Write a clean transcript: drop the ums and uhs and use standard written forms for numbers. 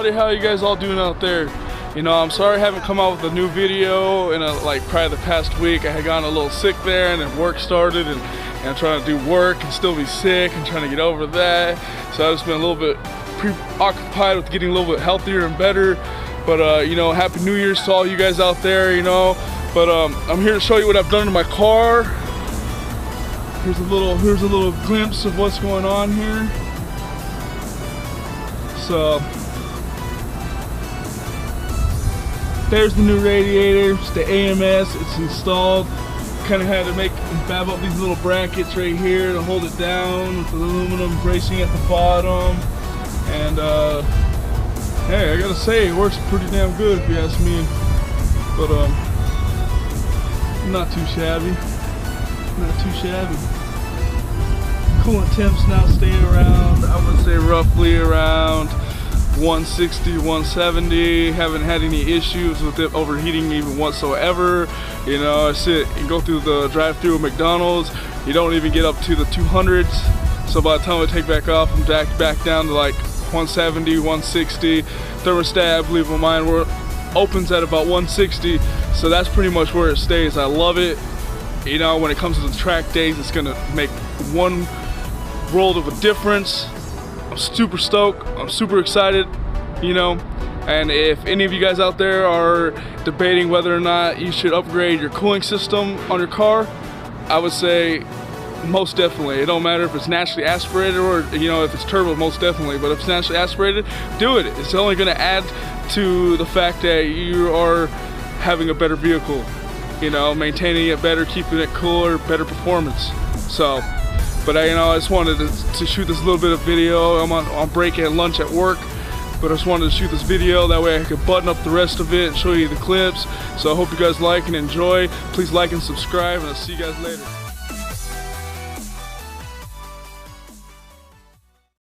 everybody, how you guys all doing out there? You know, I'm sorry I haven't come out with a new video in probably the past week. I had gotten a little sick there, and then work started, and I'm trying to do work and still be sick and trying to get over that. So I've just been a little bit preoccupied with getting a little bit healthier and better. But you know, happy New Year's to all you guys out there, you know. But I'm here to show you what I've done to my car. Here's a little glimpse of what's going on here. So there's the new radiator. It's the AMS. It's installed. Kind of had to fab up these little brackets right here to hold it down with the aluminum bracing at the bottom. And hey, I gotta say, it works pretty damn good if you ask me. But not too shabby. Not too shabby. Coolant temps now stay around, I would say roughly around 160, 170. Haven't had any issues with it overheating even whatsoever. You know, you go through the drive-through of McDonald's, you don't even get up to the 200s. So by the time I take back off, I'm back down to like 170, 160. Thermostat, I believe on mine opens at about 160. So that's pretty much where it stays. I love it. You know, when it comes to the track days, it's gonna make one world of a difference. I'm super stoked. I'm super excited, you know. And if any of you guys out there are debating whether or not you should upgrade your cooling system on your car, I would say most definitely. It don't matter if it's naturally aspirated or, you know, if it's turbo, most definitely. But if it's naturally aspirated, do it. It's only going to add to the fact that you are having a better vehicle, you know, maintaining it better, keeping it cooler, better performance. So, but you know, I just wanted to shoot this little bit of video. I'm on break at lunch at work, but I just wanted to shoot this video. That way I could button up the rest of it and show you the clips. So I hope you guys like and enjoy. Please like and subscribe, and I'll see you guys later.